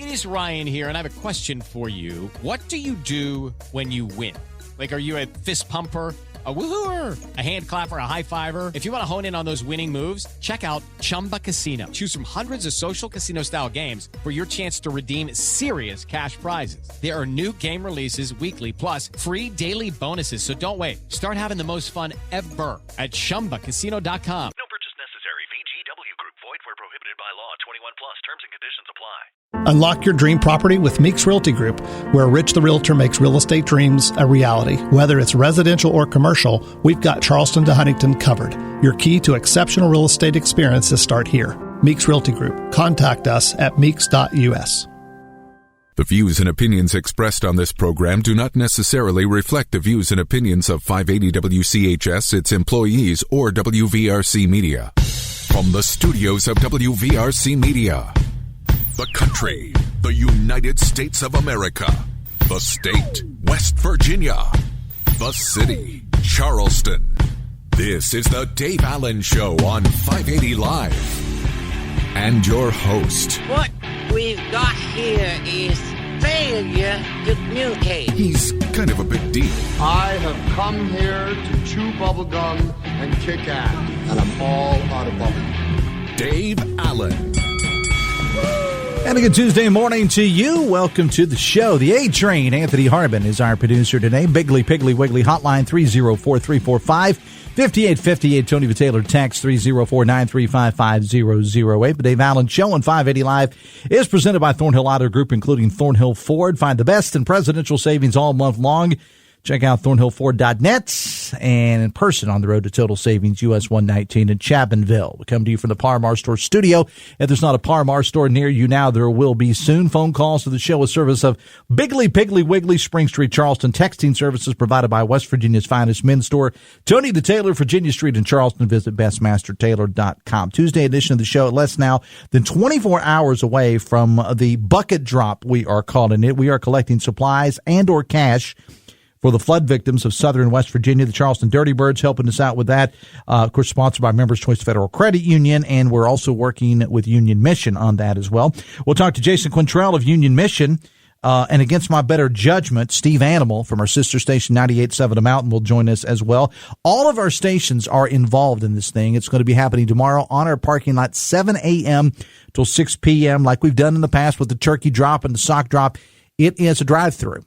It is Ryan here, and I have a question for you. What do you do when you win? Like, are you a fist pumper, a woo-hooer, a hand clapper, a high-fiver? If you want to hone in on those winning moves, check out Chumba Casino. Choose from hundreds of social casino-style games for your chance to redeem serious cash prizes. There are new game releases weekly, plus free daily bonuses. So don't wait. Start having the most fun ever at ChumbaCasino.com. No purchase necessary. VGW Group. Void where prohibited by law. 21 plus. Terms and conditions apply. Unlock your dream property with Meeks Realty Group, where Rich the Realtor makes real estate dreams a reality. Whether it's residential or commercial, we've got Charleston to Huntington covered. Your key to exceptional real estate experiences start here. Meeks Realty Group. Contact us at meeks.us. The views and opinions expressed on this program do not necessarily reflect the views and opinions of 580 WCHS, its employees, or WVRC Media. From the studios of WVRC Media, the country, the United States of America, the state, West Virginia, the city, Charleston. This is the Dave Allen Show on 580 Live. And your host. What we've got here is failure to communicate. He's kind of a big deal. I have come here to chew bubblegum and kick ass, and I'm all out of bubblegum. Dave Allen. And a good Tuesday morning to you. Welcome to the show. The A Train, Anthony Harbin, is our producer today. Biggly, Piggly, Wiggly, hotline 304-345-5858. Tony V. Taylor, text 304-935-5008. The Dave Allen Show on 580 Live is presented by Thornhill Auto Group, including Thornhill Ford. Find the best in presidential savings all month long. Check out thornhillford.net and in person on the road to Total Savings US 119 in Chapinville. We come to you from the Par-Mar Store studio. If there's not a Par-Mar store near you now, there will be soon. Phone calls to the show, a service of Biggly, Piggly, Wiggly, Spring Street, Charleston. Texting services provided by West Virginia's finest men's store, Tony the Tailor, Virginia Street in Charleston. Visit bestmastertailor.com. Tuesday edition of the show, less now than 24 hours away from the bucket drop, we are calling it. We are collecting supplies and or cash for the flood victims of southern West Virginia. The Charleston Dirty Birds helping us out with that. Of course, sponsored by Members Choice Federal Credit Union, and we're also working with Union Mission on that as well. We'll talk to Jason Quintrell of Union Mission. And against my better judgment, Steve Animal from our sister station 98.7 The Mountain will join us as well. All of our stations are involved in this thing. It's going to be happening tomorrow on our parking lot, 7 a.m. till 6 p.m. like we've done in the past with the turkey drop and the sock drop. It is a drive-through.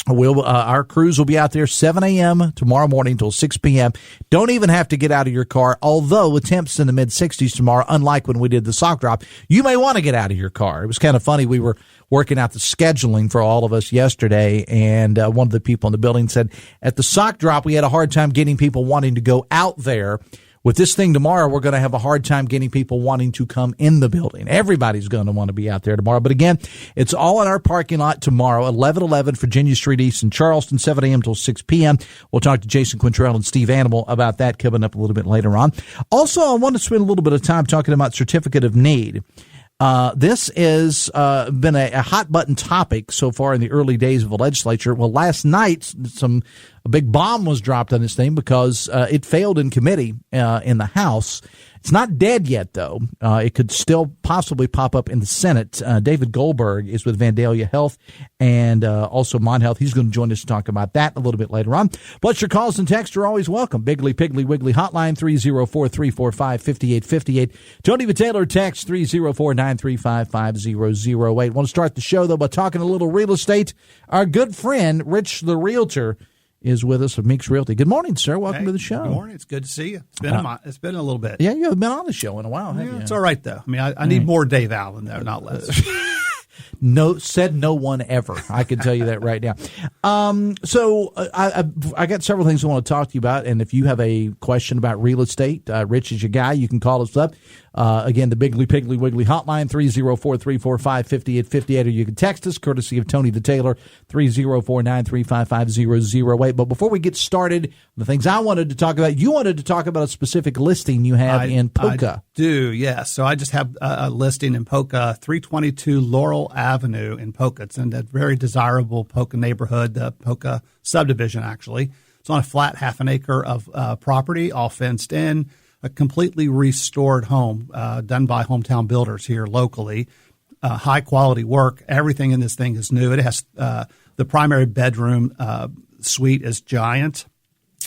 Our crews will be out there 7 a.m. tomorrow morning till 6 p.m. Don't even have to get out of your car, although with temps in the mid-60s tomorrow, unlike when we did the sock drop, you may want to get out of your car. It was kind of funny. We were working out the scheduling for all of us yesterday, and one of the people in the building said, at the sock drop, we had a hard time getting people wanting to go out there. With this thing tomorrow, we're going to have a hard time getting people wanting to come in the building. Everybody's going to want to be out there tomorrow. But again, it's all in our parking lot tomorrow, 1111 Virginia Street East in Charleston, 7 a.m. till 6 p.m. We'll talk to Jason Quintrell and Steve Animal about that coming up a little bit later on. Also, I want to spend a little bit of time talking about Certificate of Need. This has been a hot-button topic so far in the early days of the legislature. Well, last night, a big bomb was dropped on this thing because it failed in committee in the House. It's not dead yet, though. It could still possibly pop up in the Senate. David Goldberg is with Vandalia Health and also Mon Health. He's going to join us to talk about that a little bit later on. Plus, your calls and texts are always welcome. Biggly, Piggly, Wiggly, hotline 304-345-5858. Tony V. Taylor, text 304-935-5008. Want to start the show, though, by talking a little real estate. Our good friend, Rich the Realtor, is with us of Meeks Realty. Good morning, sir. Welcome to the show. Good morning. It's good to see you. It's been a little bit. Yeah, you haven't been on the show in a while, have you? It's all right, though. I mean, I need more Dave Allen, though, not less. Said no one ever. I can tell you that right now. So I got several things I want to talk to you about, and if you have a question about real estate, Rich is your guy. You can call us up. Again, the Biggly, Piggly, Wiggly hotline, 304-345-5858, or you can text us, courtesy of Tony the Tailor, 304-935-5008. But before we get started, the things I wanted to talk about, you wanted to talk about a specific listing you have in Poca. I do, yes. So I just have a listing in Poca, 322 Laurel Avenue in Poca. It's in that very desirable Poca neighborhood, the Poca subdivision, actually. It's on a flat half an acre of property, all fenced in. A completely restored home done by hometown builders here locally. high quality work. Everything in this thing is new. It has the primary bedroom suite is giant.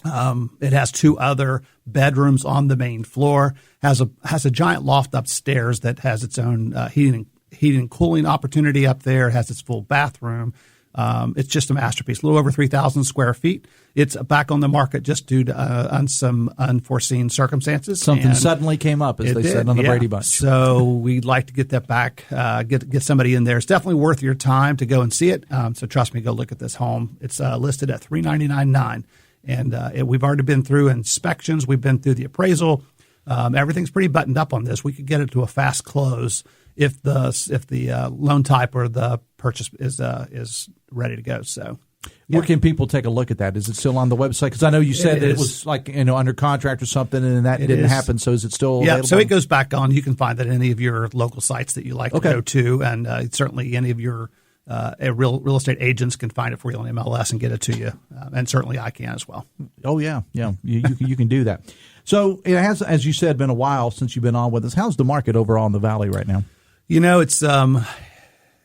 It has 2 other bedrooms on the main floor. Has a giant loft upstairs that has its own heating and cooling opportunity up there. It has its full bathroom. It's just a masterpiece. A little over 3,000 square feet. It's back on the market just due to some unforeseen circumstances. Something suddenly came up, as they said on the Brady Bunch. So we'd like to get that back, get somebody in there. It's definitely worth your time to go and see it. So trust me, go look at this home. It's listed at $399,900, and we've already been through inspections. We've been through the appraisal. Everything's pretty buttoned up on this. We could get it to a fast close if the loan type or the purchase is ready to go. So, where can people take a look at that? Is it still on the website? Because I know you said that it was like under contract or something, and that didn't happen. So is it still available? Yeah, so it goes back on. You can find that at any of your local sites that you like to go to, and certainly any of your real estate agents can find it for you on MLS and get it to you, and certainly I can as well. Oh yeah, you can do that. So it has, as you said, been a while since you've been on with us. How's the market overall in the Valley right now?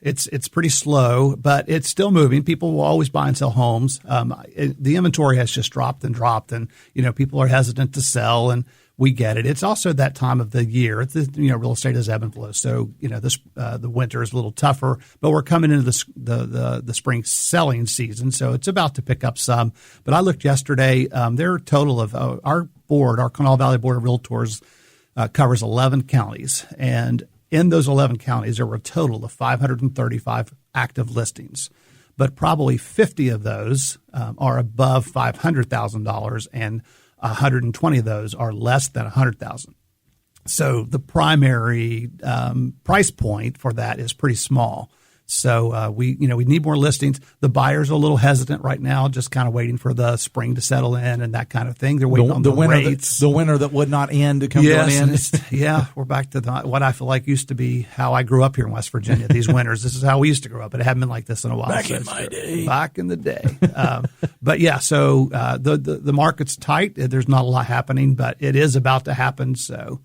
It's pretty slow, but it's still moving. People will always buy and sell homes. The inventory has just dropped, and people are hesitant to sell, and we get it. It's also that time of the year. Real estate is ebb and flow, so the winter is a little tougher. But we're coming into the spring selling season, so it's about to pick up some. But I looked yesterday. Their total of our Kanawha Valley Board of Realtors covers 11 counties, and in those 11 counties, there were a total of 535 active listings, but probably 50 of those are above $500,000, and 120 of those are less than $100,000. So the primary price point for that is pretty small. So we need more listings. The buyers are a little hesitant right now, just kind of waiting for the spring to settle in and that kind of thing. They're waiting on the rates. The winter that would not end to come to an end. We're back to what I feel like used to be how I grew up here in West Virginia. These winters, this is how we used to grow up. It hadn't been like this in a while. Back in the day. But yeah, so the market's tight. There's not a lot happening, but it is about to happen. So.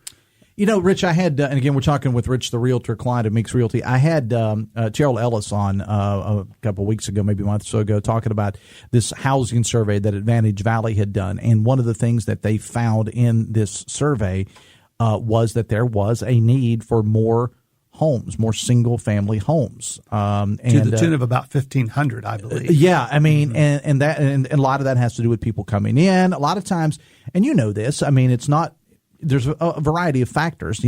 Rich, I had, and again, we're talking with Rich, the realtor, Kline of Meeks Realty. I had Gerald Ellis on a couple of weeks ago, maybe a month or so ago, talking about this housing survey that Advantage Valley had done. And one of the things that they found in this survey was that there was a need for more homes, more single-family homes. To the tune of about 1,500, I believe. Yeah, I mean, and a lot of that has to do with people coming in. A lot of times, and you know this, I mean, it's not, there's a variety of factors.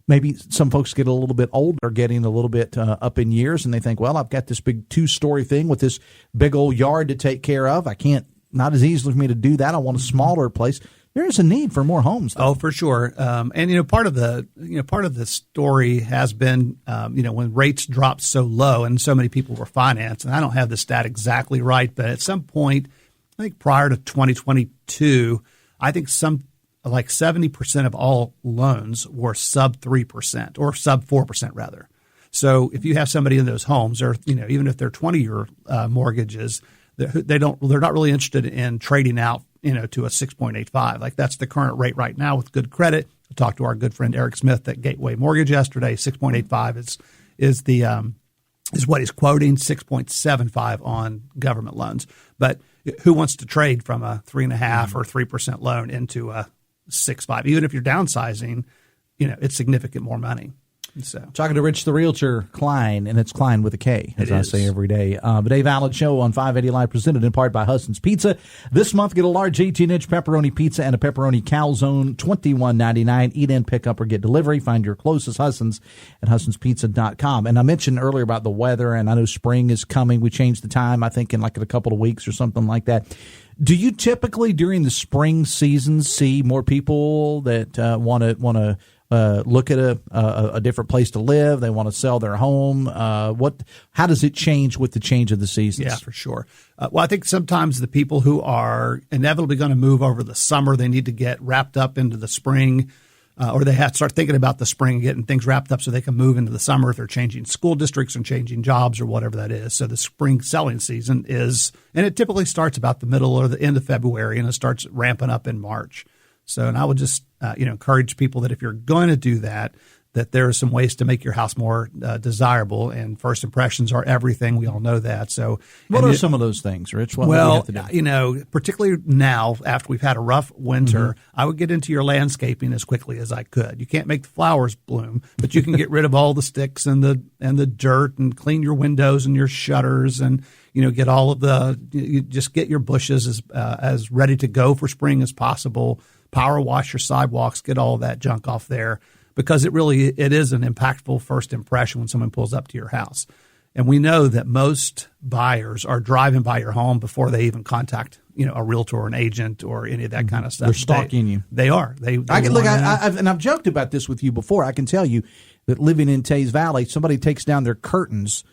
Maybe some folks get a little bit older, getting a little bit up in years, and they think, well, I've got this big 2-story thing with this big old yard to take care of. Not as easily for me to do that. I want a smaller place. There is a need for more homes, though. Oh, for sure. And part of the story has been, when rates dropped so low and so many people were financed, and I don't have the stat exactly right, but at some point, I think prior to 2022, I think like 70% of all loans were sub 3% or sub 4% rather. So if you have somebody in those homes, or even if they're 20-year mortgages, they're not really interested in trading out to a 6.85. Like that's the current rate right now with good credit. I talked to our good friend Eric Smith at Gateway Mortgage yesterday. 6.85 is what he's quoting. 6.75 on government loans. But who wants to trade from a 3.5 or 3% loan into a 6.5? Even if you're downsizing, it's significant more money. So talking to Rich the Realtor, Kline, and it's Kline with a K, as I say every day. The Dave Allen Show on 580 Live, presented in part by Hudson's Pizza. This month, get a large 18-inch pepperoni pizza and a pepperoni calzone, $21.99. Eat in, pick up, or get delivery. Find your closest Hudson's at Hudson'sPizza.com. And I mentioned earlier about the weather, and I know spring is coming. We changed the time, I think, in a couple of weeks or something like that. Do you typically, during the spring season, see more people that want to look at a different place to live? They want to sell their home. How does it change with the change of the seasons? Yeah, for sure. Well, I think sometimes the people who are inevitably going to move over the summer, they need to get wrapped up into the spring, or they have to start thinking about the spring and getting things wrapped up so they can move into the summer if they're changing school districts and changing jobs or whatever that is. So the spring selling season and it typically starts about the middle or the end of February, and it starts ramping up in March. So, and I would just, encourage people that if you're going to do that, that there are some ways to make your house more desirable, and first impressions are everything. We all know that. So, what are some of those things, Rich? What do we have to do? You know, particularly now after we've had a rough winter, I would get into your landscaping as quickly as I could. You can't make the flowers bloom, but you can get rid of all the sticks and the dirt, and clean your windows and your shutters, and get all of you just get your bushes as ready to go for spring as possible. Power wash your sidewalks, get all of that junk off there. Because it is an impactful first impression when someone pulls up to your house. And we know that most buyers are driving by your home before they even contact, a realtor or an agent or any of that kind of stuff. They're stalking you. They are. I've joked about this with you before. I can tell you that living in Tays Valley, somebody takes down their curtains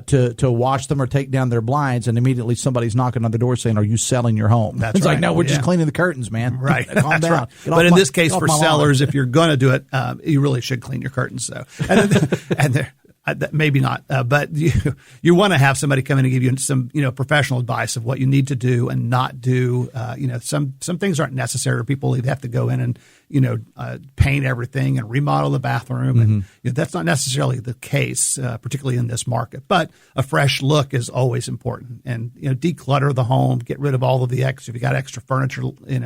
to wash them or take down their blinds, and immediately somebody's knocking on the door saying, "Are you selling your home?" That's it's right. like, no, we're just cleaning the curtains, man. Right. Calm down. Right. But in this case, for sellers, if you're going to do it, you really should clean your curtains. So, maybe not, but you want to have somebody come in and give you some professional advice of what you need to do and not do. Some things aren't necessary. People have to go in and paint everything and remodel the bathroom, and that's not necessarily the case, particularly in this market. But a fresh look is always important, and declutter the home, get rid of all of the extra. If you got extra furniture,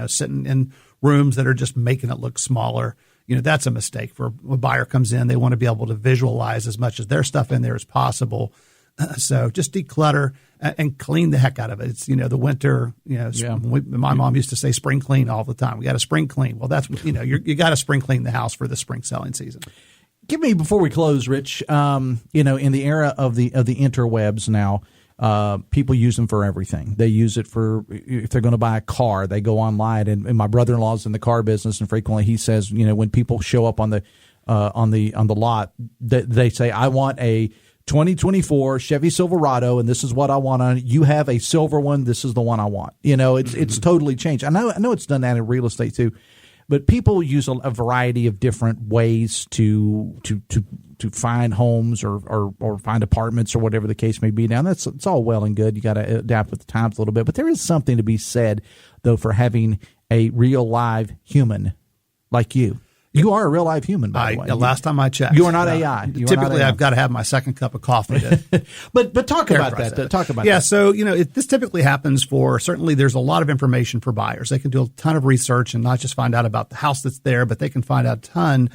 sitting in rooms that are just making it look smaller. That's a mistake. For a buyer comes in, they want to be able to visualize as much of their stuff in there as possible. So just declutter and clean the heck out of it. It's, the winter, my mom used to say spring clean all the time. We got to spring clean. Well, that's, you got to spring clean the house for the spring selling season. Give me, before we close, Rich, in the era of the interwebs now, people use them for everything. They use it for, if they're going to buy a car, they go online, and my brother-in-law's in the car business, and frequently he says, when people show up on the lot, they say, "I want a 2024 Chevy Silverado, and this is what I want on it. You have a silver one. This is the one I want." It's totally changed. I know it's done that in real estate too, but people use a variety of different ways to find homes or find apartments or whatever the case may be. Now it's all well and good. You got to adapt with the times a little bit, but there is something to be said though for having a real live human like you. You are a real live human, by the way. Last time I checked, you are not AI. Typically, I've got to have my second cup of coffee. But talk about that. Talk about that. Yeah. So this typically happens for, certainly there's a lot of information for buyers. They can do a ton of research and not just find out about the house that's there, but they can find out a ton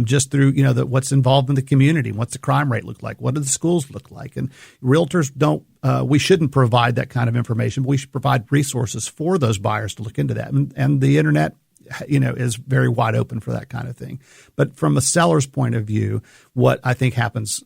just through what's involved in the community. What's the crime rate look like? What do the schools look like? And realtors don't. We shouldn't provide that kind of information. But we should provide resources for those buyers to look into that. And the internet, is very wide open for that kind of thing. But from a seller's point of view, what I think happens,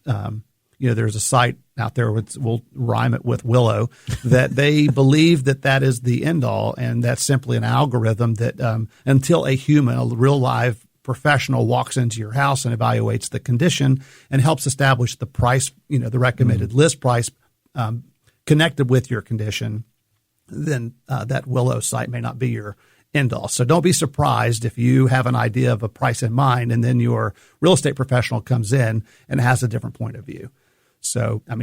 there's a site out there, we'll rhyme it with Willow, that they believe that is the end all. And that's simply an algorithm that until a human, a real live professional walks into your house and evaluates the condition and helps establish the price, the recommended list price connected with your condition, then that Willow site may not be your end all. So don't be surprised if you have an idea of a price in mind and then your real estate professional comes in and has a different point of view. So, I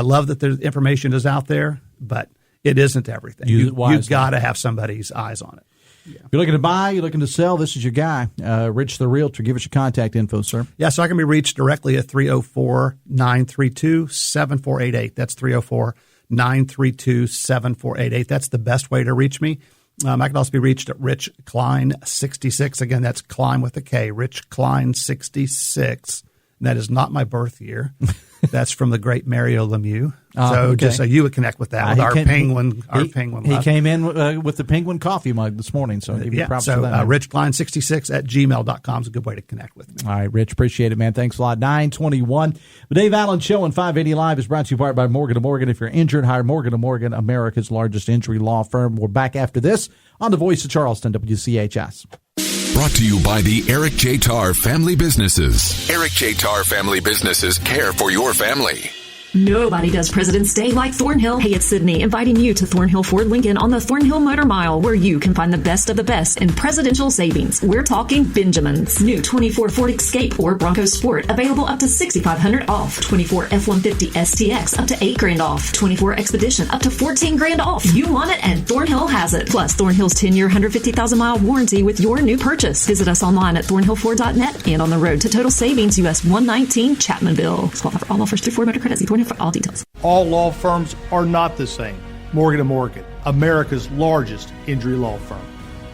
love that the information is out there, but it isn't everything. You've got to have somebody's eyes on it. Yeah. You're looking to buy, you're looking to sell, this is your guy, Rich the Realtor. Give us your contact info, sir. Yeah, so I can be reached directly at 304-932-7488. That's 304-932-7488. That's the best way to reach me. I can also be reached at Rich Kline 66. Again, that's Kline with a K, Rich Kline 66. And that is not my birth year. That's from the great Mario Lemieux. Just so you would connect with that, with our penguin. He came in with the penguin coffee mug this morning, so I'll give you props for that. Rich Kline 66 at gmail.com is a good way to connect with me. All right, Rich, appreciate it, man. Thanks a lot. 921. The Dave Allen Show on 580 Live is brought to you part by Morgan & Morgan. If you're injured, hire Morgan & Morgan, America's largest injury law firm. We're back after this on the Voice of Charleston, WCHS. Brought to you by the Eric J. Tarr Family Businesses. Eric J. Tarr Family Businesses care for your family. Nobody does President's Day like Thornhill. Hey, it's Sydney, inviting you to Thornhill Ford Lincoln on the Thornhill Motor Mile, where you can find the best of the best in presidential savings. We're talking Benjamins. New 24 Ford Escape or Bronco Sport, available up to $6,500 off. 24 F-150 STX, up to $8,000 off. 24 Expedition, up to $14,000 off. You want it, and Thornhill has it. Plus, Thornhill's 10-year, 150,000-mile warranty with your new purchase. Visit us online at thornhillford.net and on the road to total savings, US 119 Chapmanville. Qualify for all offers through Ford Motor Credit. See Thornhill for all details. All law firms are not the same. Morgan & Morgan, America's largest injury law firm.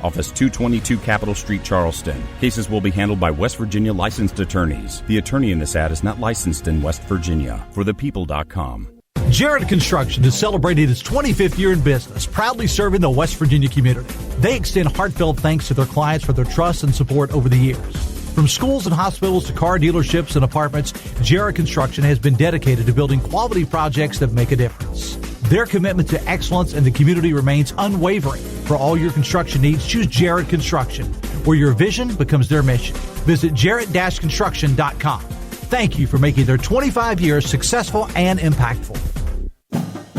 Office 222 Capitol Street, Charleston. Cases will be handled by West Virginia licensed attorneys. The attorney in this ad is not licensed in West Virginia. ForThePeople.com. Jarrett Construction is celebrating its 25th year in business, proudly serving the West Virginia community. They extend heartfelt thanks to their clients for their trust and support over the years. From schools and hospitals to car dealerships and apartments, Jarrett Construction has been dedicated to building quality projects that make a difference. Their commitment to excellence in the community remains unwavering. For all your construction needs, choose Jarrett Construction, where your vision becomes their mission. Visit jarrett-construction.com. Thank you for making their 25 years successful and impactful.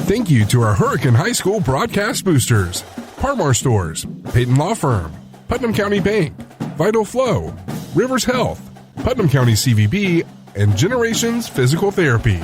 Thank you to our Hurricane High School broadcast boosters, Parmar Stores, Peyton Law Firm, Putnam County Bank, Vital Flow, Rivers Health, Putnam County CVB, and Generations Physical Therapy.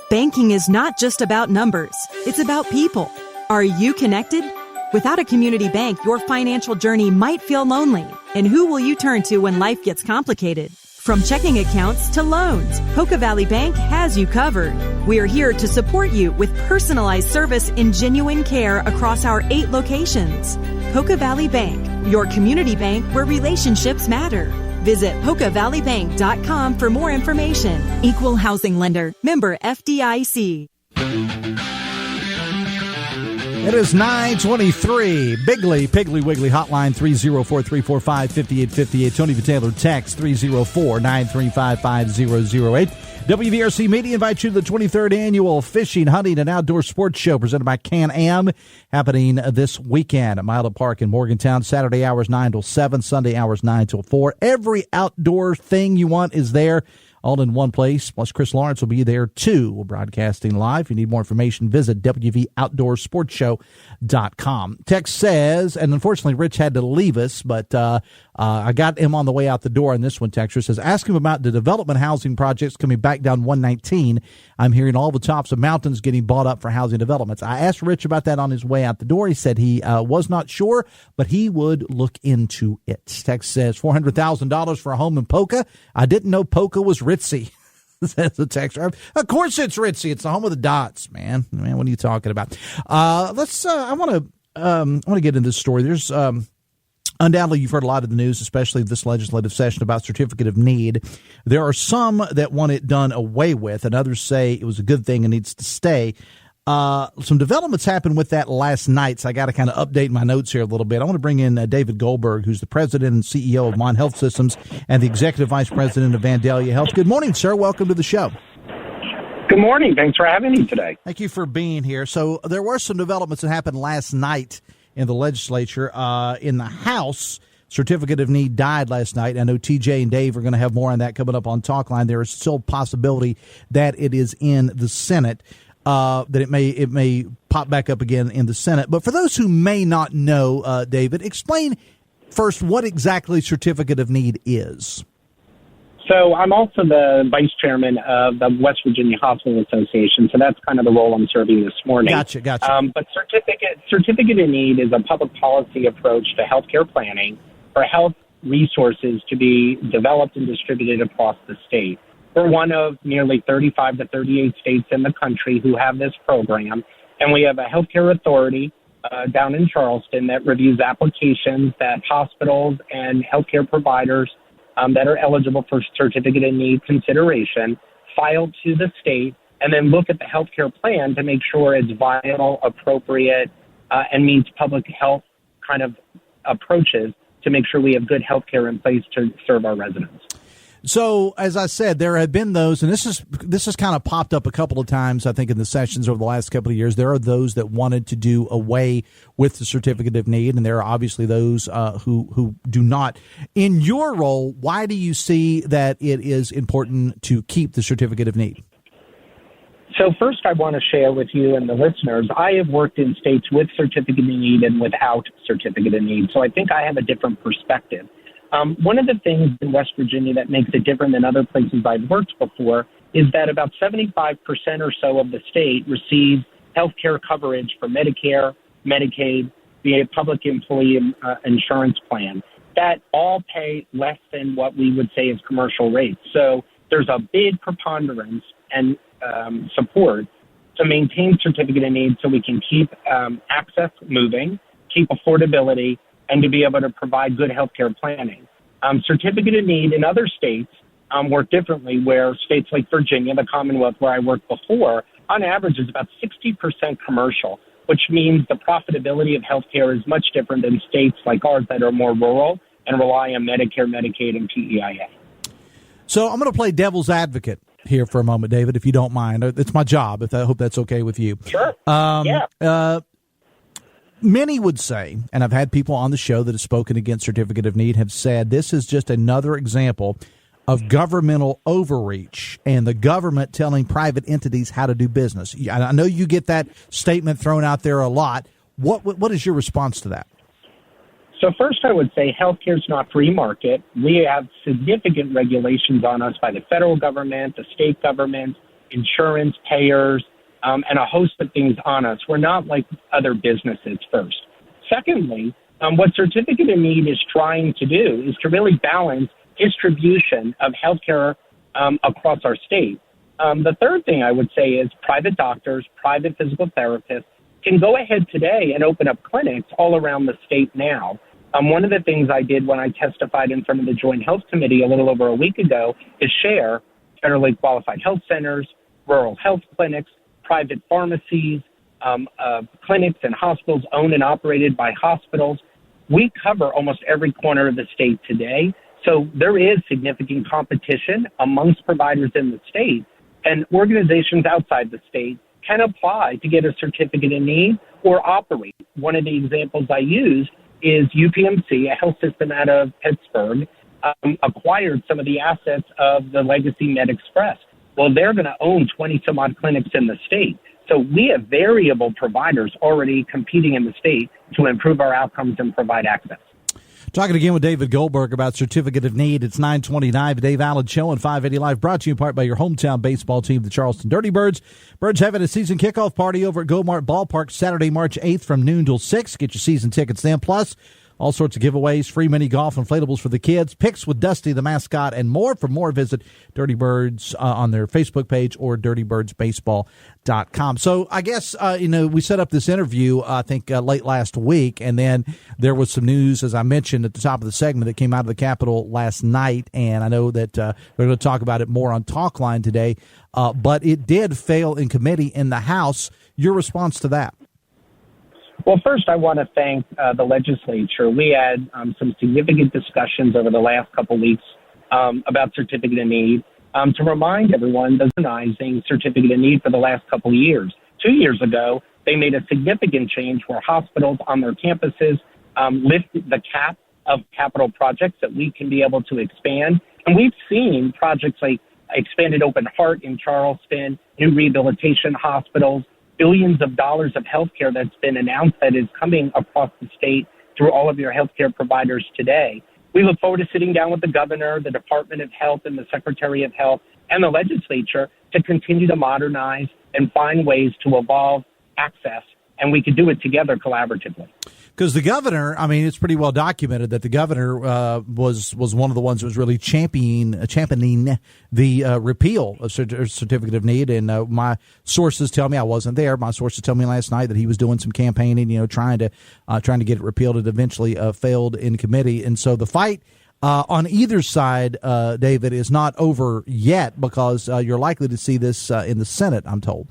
Banking is not just about numbers. It's about people. Are you connected? Without a community bank, your financial journey might feel lonely. And who will you turn to when life gets complicated? From checking accounts to loans, Poca Valley Bank has you covered. We are here to support you with personalized service and genuine care across our 8 locations. Poca Valley Bank, your community bank where relationships matter. Visit PocaValleyBank.com for more information. Equal housing lender. Member FDIC. It is 9:23. Piggly Wiggly hotline 304-345-5858. Tony Taylor text 304-935-5008. WVRC Media invites you to the 23rd annual Fishing, Hunting, and Outdoor Sports Show presented by Can-Am, happening this weekend at Mila Park in Morgantown. Saturday hours 9 till 7, Sunday hours 9 till 4. Every outdoor thing you want is there, all in one place. Plus, Chris Lawrence will be there, too. We're broadcasting live. If you need more information, visit WVOutdoorSportsShow.com. Text says, and unfortunately, Rich had to leave us, but I got him on the way out the door. And this one, texter says, ask him about the development housing projects coming back down 119. I'm hearing all the tops of mountains getting bought up for housing developments. I asked Rich about that on his way out the door. He said he was not sure, but he would look into it. Text says, $400,000 for a home in Poca. I didn't know Poca was ritzy. Says the texter. Of course it's ritzy. It's the home of the dots, man. What are you talking about? I want to get into this story. There's undoubtedly, you've heard a lot of the news, especially this legislative session, about certificate of need. There are some that want it done away with, and others say it was a good thing and needs to stay. Some developments happened with that last night, so I got to kind of update my notes here a little bit. I want to bring in David Goldberg, who's the president and CEO of Mon Health Systems and the executive vice president of Vandalia Health. Good morning, sir. Welcome to the show. Good morning. Thanks for having me today. Thank you for being here. So there were some developments that happened last night in the legislature. In the House, certificate of need died last night. I know TJ and Dave are going to have more on that coming up on Talkline. There is still a possibility that it is in the Senate. That it may pop back up again in the Senate. But for those who may not know, David, explain first what exactly certificate of need is. So I'm also the vice chairman of the West Virginia Hospital Association, so that's kind of the role I'm serving this morning. Gotcha. But certificate of need is a public policy approach to healthcare planning for health resources to be developed and distributed across the state. We're one of nearly 35 to 38 states in the country who have this program, and we have a healthcare authority down in Charleston that reviews applications that hospitals and healthcare providers that are eligible for certificate of need consideration file to the state, and then look at the healthcare plan to make sure it's viable, appropriate, and meets public health kind of approaches to make sure we have good healthcare in place to serve our residents. So, as I said, there have been those, and this has kind of popped up a couple of times, I think, in the sessions over the last couple of years. There are those that wanted to do away with the certificate of need, and there are obviously those who do not. In your role, why do you see that it is important to keep the certificate of need? So first, I want to share with you and the listeners, I have worked in states with certificate of need and without certificate of need. So I think I have a different perspective. One of the things in West Virginia that makes it different than other places I've worked before is that about 75% or so of the state receives health care coverage for Medicare, Medicaid, the public employee insurance plan that all pay less than what we would say is commercial rates. So there's a big preponderance and support to maintain certificate of need so we can keep access moving, keep affordability, and to be able to provide good health care planning. Certificate of need in other states work differently, where states like Virginia, the Commonwealth where I worked before, on average is about 60% commercial, which means the profitability of healthcare is much different than states like ours that are more rural and rely on Medicare, Medicaid, and TEIA. So I'm going to play devil's advocate here for a moment, David, if you don't mind. It's my job. I hope that's okay with you. Sure. Many would say, and I've had people on the show that have spoken against certificate of need have said this is just another example of governmental overreach and the government telling private entities how to do business. I know you get that statement thrown out there a lot. What is your response to that? So first, I would say healthcare is not free market. We have significant regulations on us by the federal government, the state government, insurance payers, and a host of things on us. We're not like other businesses first. Secondly, what certificate of need is trying to do is to really balance distribution of healthcare across our state. The third thing I would say is private doctors, private physical therapists can go ahead today and open up clinics all around the state now. One of the things I did when I testified in front of the Joint Health Committee a little over a week ago is share federally qualified health centers, rural health clinics, private pharmacies, clinics and hospitals owned and operated by hospitals. We cover almost every corner of the state today. So there is significant competition amongst providers in the state, and organizations outside the state can apply to get a certificate of need or operate. One of the examples I use is UPMC, a health system out of Pittsburgh, acquired some of the assets of the Legacy Med Express. Well, they're going to own 20 some odd clinics in the state. So we have variable providers already competing in the state to improve our outcomes and provide access. Talking again with David Goldberg about certificate of need. It's 9:29, the Dave Allen Show on 580 Live, brought to you in part by your hometown baseball team, the Charleston Dirty Birds. Birds having a season kickoff party over at Go-Mart Ballpark Saturday, March 8th from noon till 6. Get your season tickets then. Plus, all sorts of giveaways, free mini golf, inflatables for the kids, picks with Dusty the mascot, and more. For more, visit Dirty Birds on their Facebook page or dirtybirdsbaseball.com. So I guess, we set up this interview, I think, late last week, and then there was some news, as I mentioned at the top of the segment, that came out of the Capitol last night, and I know that we're going to talk about it more on Talkline today, but it did fail in committee in the House. Your response to that? Well, first, I want to thank the legislature. We had some significant discussions over the last couple of weeks about certificate of need. To remind everyone, the recognizing certificate of need for the last couple of years. 2 years ago, they made a significant change where hospitals on their campuses lifted the cap of capital projects that we can be able to expand. And we've seen projects like expanded open heart in Charleston, new rehabilitation hospitals, billions of dollars of healthcare that's been announced that is coming across the state through all of your healthcare providers today. We look forward to sitting down with the governor, the Department of Health, and the Secretary of Health, and the legislature to continue to modernize and find ways to evolve access, and we could do it together collaboratively. Because the governor, I mean, it's pretty well documented that the governor was one of the ones that was really championing the repeal of certificate of need. And my sources tell me, I wasn't there, my sources tell me last night that he was doing some campaigning, trying to get it repealed. It eventually failed in committee. And so the fight on either side, David, is not over yet, because you're likely to see this in the Senate, I'm told.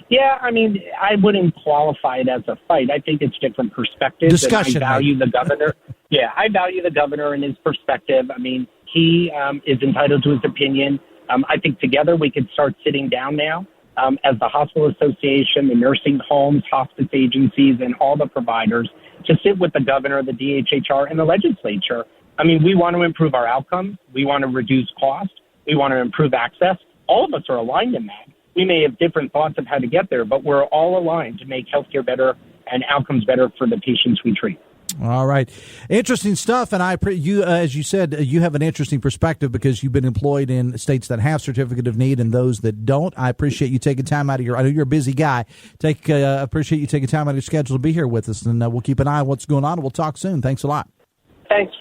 Yeah, I mean, I wouldn't qualify it as a fight. I think it's different perspectives. Discussion. And I value the governor. Yeah, I value the governor and his perspective. I mean, he is entitled to his opinion. I think together we could start sitting down now as the hospital association, the nursing homes, hospice agencies, and all the providers to sit with the governor, the DHHR, and the legislature. I mean, we want to improve our outcomes. We want to reduce cost. We want to improve access. All of us are aligned in that. We may have different thoughts of how to get there, but we're all aligned to make healthcare better and outcomes better for the patients we treat. All right. Interesting stuff. And as you said, you have an interesting perspective because you've been employed in states that have certificate of need and those that don't. I appreciate you taking time out of I know you're a busy guy. Appreciate you taking time out of your schedule to be here with us. And we'll keep an eye on what's going on. And we'll talk soon. Thanks a lot. Thanks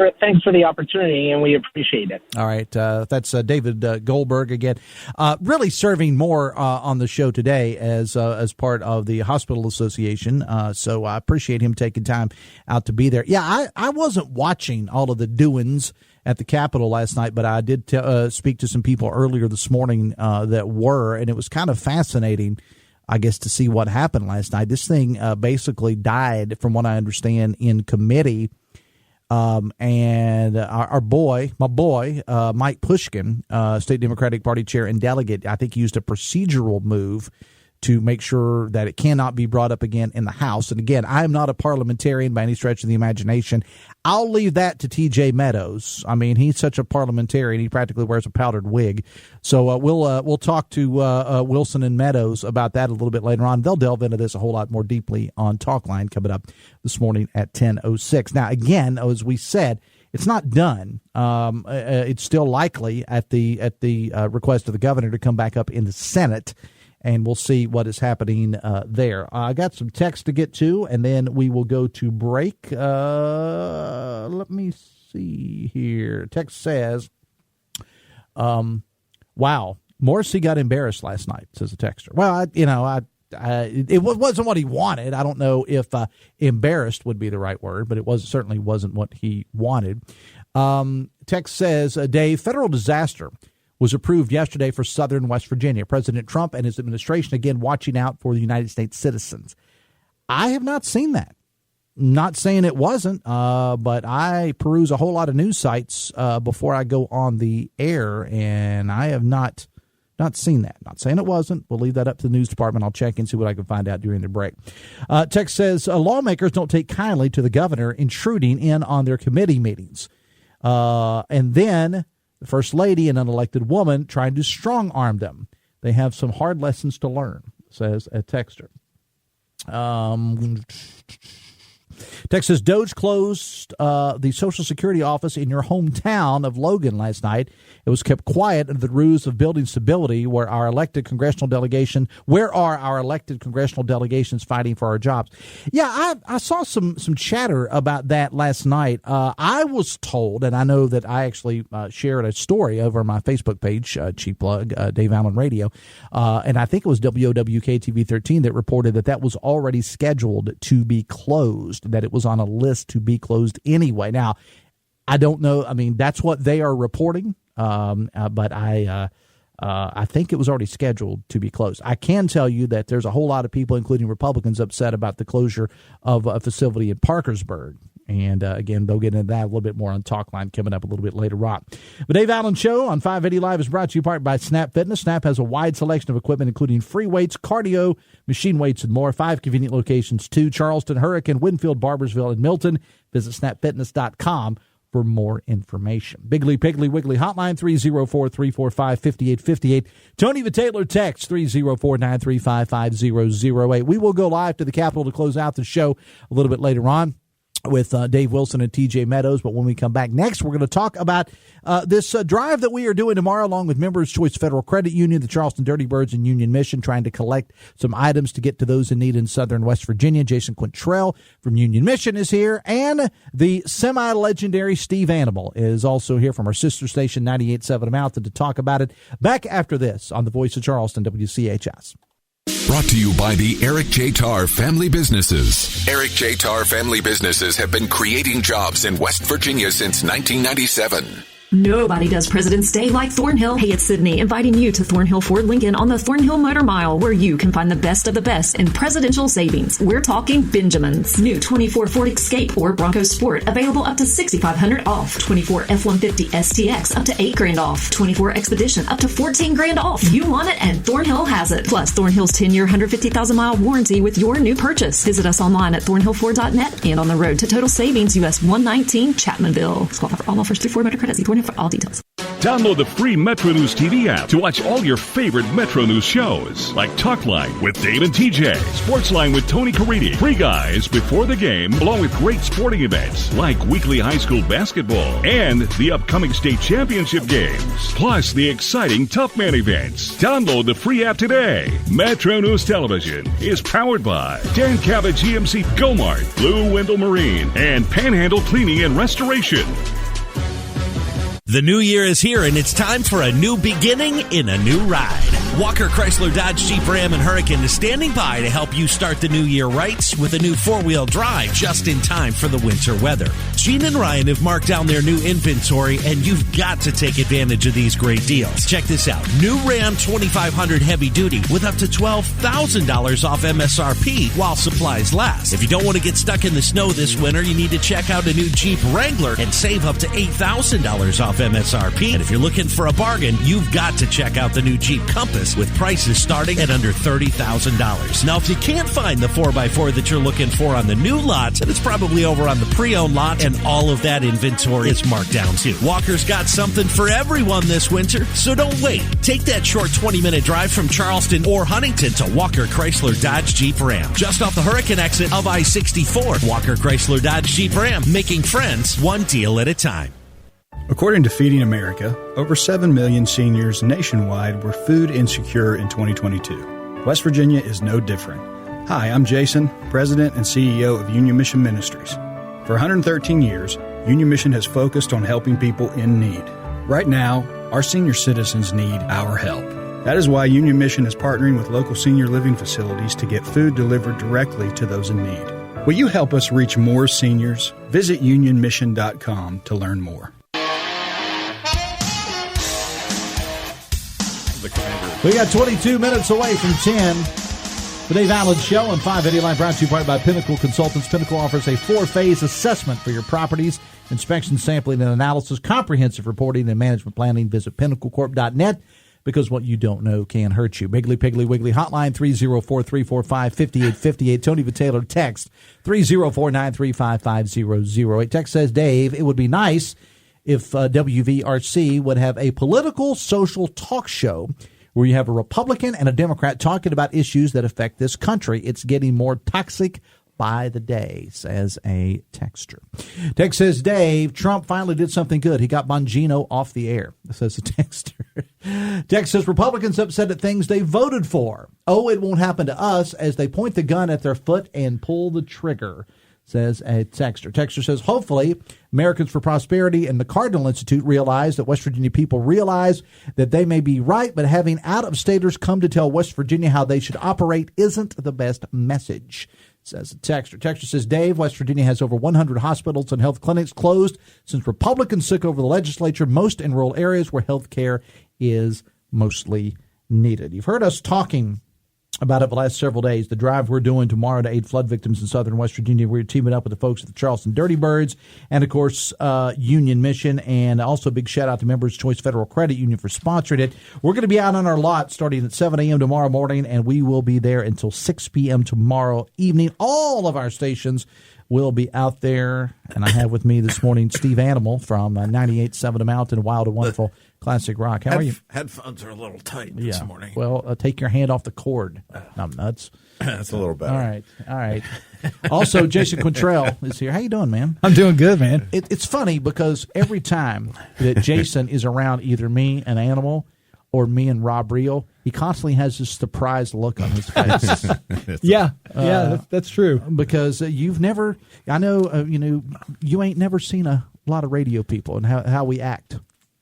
for the opportunity, and we appreciate it. All right. That's David Goldberg again, really serving more on the show today as part of the Hospital Association. So I appreciate him taking time out to be there. Yeah, I wasn't watching all of the doings at the Capitol last night, but I did speak to some people earlier this morning that were, and it was kind of fascinating, I guess, to see what happened last night. This thing basically died, from what I understand, in committee. And my boy, Mike Pushkin, State Democratic Party chair and delegate, I think used a procedural move to make sure that it cannot be brought up again in the House. And again, I am not a parliamentarian by any stretch of the imagination. I'll leave that to T.J. Meadows. I mean, he's such a parliamentarian. He practically wears a powdered wig. So we'll talk to Wilson and Meadows about that a little bit later on. They'll delve into this a whole lot more deeply on Talkline coming up this morning at 10:06. Now, again, as we said, it's not done. It's still likely at the request of the governor to come back up in the Senate. And we'll see what is happening there. I got some text to get to, and then we will go to break. Let me see here. Text says, wow, Morrissey got embarrassed last night, says the texter. Well, it wasn't what he wanted. I don't know if embarrassed would be the right word, but it certainly wasn't what he wanted. Text says, Dave, federal disaster was approved yesterday for southern West Virginia. President Trump and his administration, again, watching out for the United States citizens. I have not seen that. Not saying it wasn't, but I peruse a whole lot of news sites before I go on the air, and I have not seen that. Not saying it wasn't. We'll leave that up to the news department. I'll check and see what I can find out during the break. Text says, lawmakers don't take kindly to the governor intruding in on their committee meetings. And then the First Lady, an unelected woman, trying to strong-arm them. They have some hard lessons to learn, says a texter. Text says, Doge closed the Social Security office in your hometown of Logan last night. It was kept quiet under the ruse of building stability where are our elected congressional delegations fighting for our jobs? Yeah, I saw some chatter about that last night. I was told, and I know that I actually shared a story over my Facebook page, cheap plug, Dave Allen Radio, and I think it was WOWK-TV 13 that reported that was already scheduled to be closed, that it was on a list to be closed anyway. Now, I don't know. I mean, that's what they are reporting, but I think it was already scheduled to be closed. I can tell you that there's a whole lot of people, including Republicans, upset about the closure of a facility in Parkersburg. And again, they'll get into that a little bit more on Talkline coming up a little bit later on. The Dave Allen Show on 580 Live is brought to you part by Snap Fitness. Snap has a wide selection of equipment, including free weights, cardio, machine weights, and more. 5 convenient locations, too: Charleston, Hurricane, Winfield, Barbersville, and Milton. Visit snapfitness.com for more information. Biggly Piggly Wiggly Hotline, 304-345-5858. Tony the Taylor text, 304-935-5008. We will go live to the Capitol to close out the show a little bit later on with Dave Wilson and T.J. Meadows. But when we come back next, we're going to talk about this drive that we are doing tomorrow along with Members Choice Federal Credit Union, the Charleston Dirty Birds, and Union Mission, trying to collect some items to get to those in need in southern West Virginia. Jason Quintrell from Union Mission is here, and the semi-legendary Steve Animal is also here from our sister station, 98.7 Mountain, to talk about it. Back after this on the Voice of Charleston, WCHS. Brought to you by the Eric J. Tarr Family Businesses. Eric J. Tarr Family Businesses have been creating jobs in West Virginia since 1997. Nobody does President's Day like Thornhill. Hey, it's Sydney, inviting you to Thornhill Ford Lincoln on the Thornhill Motor Mile, where you can find the best of the best in presidential savings. We're talking Benjamins. New 24 Ford Escape or Bronco Sport, available up to $6,500 off. 24 F-150 STX, up to $8,000 off. 24 Expedition, up to $14,000 off. You want it, and Thornhill has it. Plus, Thornhill's 10-year, 150,000-mile warranty with your new purchase. Visit us online at thornhillford.net and on the road to total savings, US 119 Chapmanville. All offers through Ford Motor Credit. See Thornhill for all details. Download the free Metro News TV app to watch all your favorite Metro News shows, like Talkline with Dave and TJ, Sportsline with Tony Caridi, Free Guys before the game, along with great sporting events like weekly high school basketball and the upcoming state championship games, plus the exciting Tough Man events. Download the free app today. Metro News Television is powered by Dan Cabot GMC Gomart, Blue Wendell Marine, and Panhandle Cleaning and Restoration. The new year is here, and it's time for a new beginning in a new ride. Walker Chrysler Dodge Jeep Ram and Hurricane is standing by to help you start the new year right with a new four-wheel drive just in time for the winter weather. Gene and Ryan have marked down their new inventory, and you've got to take advantage of these great deals. Check this out. New Ram 2500 Heavy Duty with up to $12,000 off MSRP while supplies last. If you don't want to get stuck in the snow this winter, you need to check out a new Jeep Wrangler and save up to $8,000 off MSRP. And if you're looking for a bargain, you've got to check out the new Jeep Compass with prices starting at under $30,000. Now, if you can't find the 4x4 that you're looking for on the new lot, then it's probably over on the pre-owned lot, and all of that inventory is marked down too. Walker's got something for everyone this winter, so don't wait. Take that short 20-minute drive from Charleston or Huntington to Walker Chrysler Dodge Jeep Ram, just off the Hurricane exit of I-64. Walker Chrysler Dodge Jeep Ram, making friends one deal at a time. According to Feeding America, over 7 million seniors nationwide were food insecure in 2022. West Virginia is no different. Hi, I'm Jason, President and CEO of Union Mission Ministries. For 113 years, Union Mission has focused on helping people in need. Right now, our senior citizens need our help. That is why Union Mission is partnering with local senior living facilities to get food delivered directly to those in need. Will you help us reach more seniors? Visit unionmission.com to learn more. We got 22 minutes away from 10. The Dave Allen Show on 580 Line, brought to you by Pinnacle Consultants. Pinnacle offers a 4-phase assessment for your properties: inspection, sampling, and analysis, comprehensive reporting, and management planning. Visit pinnaclecorp.net, because what you don't know can hurt you. Biggly Piggly Wiggly Hotline 304-345-5858. Tony Vitaylor text 304-935-5008. Text says, Dave, it would be nice if WVRC would have a political social talk show where you have a Republican and a Democrat talking about issues that affect this country. It's getting more toxic by the day, says a texter. Text says, Dave, Trump finally did something good. He got Bongino off the air, says a texter. Text says, Republicans upset at things they voted for. Oh, it won't happen to us, as they point the gun at their foot and pull the trigger, says a texter. Texter says, hopefully, Americans for Prosperity and the Cardinal Institute realize that West Virginia people realize that they may be right, but having out-of-staters come to tell West Virginia how they should operate isn't the best message, says a texter. Texter says, Dave, West Virginia has over 100 hospitals and health clinics closed since Republicans took over the legislature, most in rural areas where health care is mostly needed. You've heard us talking about it the last several days. The drive we're doing tomorrow to aid flood victims in southern West Virginia. We're teaming up with the folks at the Charleston Dirty Birds and, of course, Union Mission, and also a big shout-out to Members Choice Federal Credit Union for sponsoring it. We're going to be out on our lot starting at 7 a.m. tomorrow morning, and we will be there until 6 p.m. tomorrow evening. All of our stations will be out there, and I have with me this morning Steve Animal from 98.7 The Mountain, Wild and Wonderful Classic Rock. How are you? Headphones are a little tight this morning. Well, take your hand off the cord. I'm nuts. That's a little better. All right. Also, Jason Quintrell is here. How you doing, man? I'm doing good, man. It's funny because every time that Jason is around either me, an animal, or me and Rob Reel, he constantly has this surprised look on his face. That's true. Because you've never, I know, you ain't never seen a lot of radio people and how we act.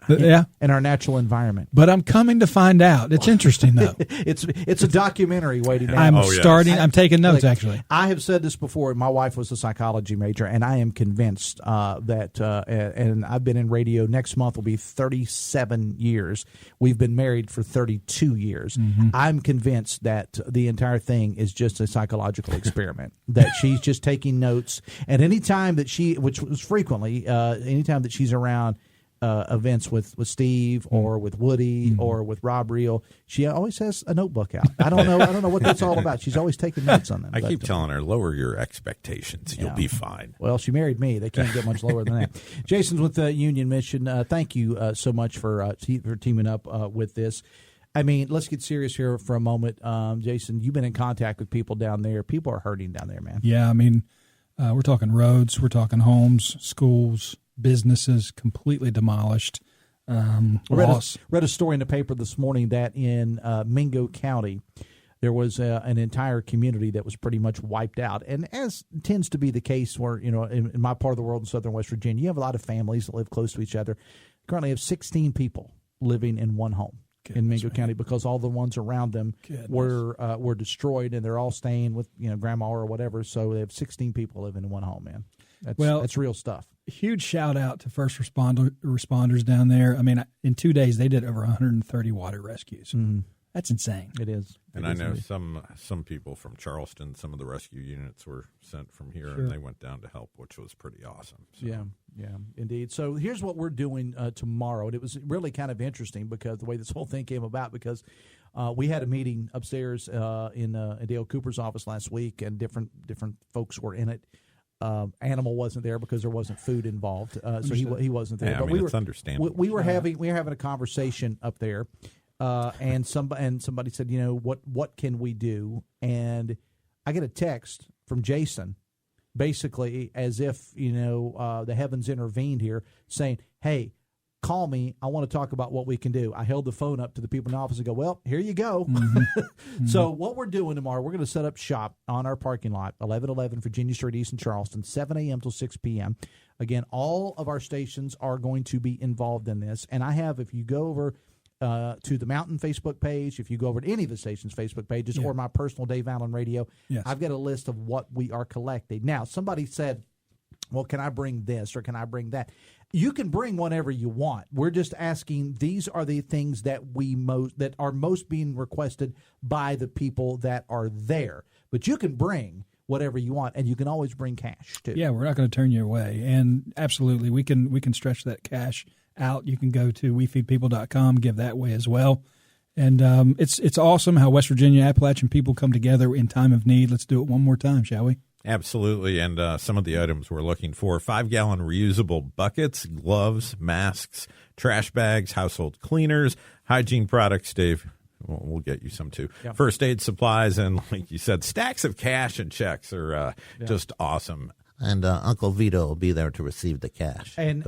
In our natural environment. But I'm coming to find out. It's interesting, though. It's a documentary waiting. I'm taking notes, actually. I have said this before. My wife was a psychology major, and I am convinced that, and I've been in radio. Next month will be 37 years. We've been married for 32 years. Mm-hmm. I'm convinced that the entire thing is just a psychological experiment, that she's just taking notes. And anytime that which was frequently, anytime that she's around events with Steve or with Woody or with Rob Reel, she always has a notebook out. I don't know what that's all about. She's always taking notes on them. I keep telling her, lower your expectations. You'll be fine. Well, she married me. They can't get much lower than that. Jason's with the Union Mission. Thank you so much for teaming up with this. I mean, let's get serious here for a moment. Jason, you've been in contact with people down there. People are hurting down there, man. Yeah, I mean, we're talking roads, we're talking homes, schools, businesses completely demolished. Read a story in the paper this morning that in Mingo County, there was an entire community that was pretty much wiped out. And as tends to be the case where, in my part of the world in southern West Virginia, you have a lot of families that live close to each other. You currently have 16 people living in one home. In Mingo County, because all the ones around them were destroyed, and they're all staying with grandma or whatever. So they have 16 people living in one home, man. That's real stuff. Huge shout out to first responders down there. I mean, in 2 days they did over 130 water rescues. Mm-hmm. That's insane. It is. And I know some people from Charleston, some of the rescue units were sent from here, and they went down to help, which was pretty awesome. So. Yeah, indeed. So here's what we're doing tomorrow. And it was really kind of interesting because the way this whole thing came about, because we had a meeting upstairs in Dale Cooper's office last week, and different folks were in it. Animal wasn't there because there wasn't food involved, so he wasn't there. Yeah, but it's understandable. We were having a conversation up there. And somebody said, what can we do? And I get a text from Jason, basically as if the heavens intervened here, saying, "Hey, call me. I want to talk about what we can do." I held the phone up to the people in the office and go, "Well, here you go." Mm-hmm. So what we're doing tomorrow, we're going to set up shop on our parking lot, 1111 Virginia Street East in Charleston, 7 a.m. till 6 p.m. Again, all of our stations are going to be involved in this, and I have, if you go over to the Mountain Facebook page, if you go over to any of the station's Facebook pages, or my personal Dave Allen Radio, I've got a list of what we are collecting. Now, somebody said, well, can I bring this or can I bring that? You can bring whatever you want. We're just asking, these are the things that that are most being requested by the people that are there. But you can bring whatever you want, and you can always bring cash too. Yeah, we're not going to turn you away. And absolutely, we can stretch that cash out. You can go to wefeedpeople.com, give that way as well. And it's awesome how West Virginia Appalachian people come together in time of need. Let's do it one more time, shall we? Absolutely. And some of the items we're looking for: 5-gallon reusable buckets, gloves, masks, trash bags, household cleaners, hygiene products. Dave, we'll get you some too. Yep. First aid supplies, and like you said, stacks of cash and checks are just awesome. And Uncle Vito will be there to receive the cash. And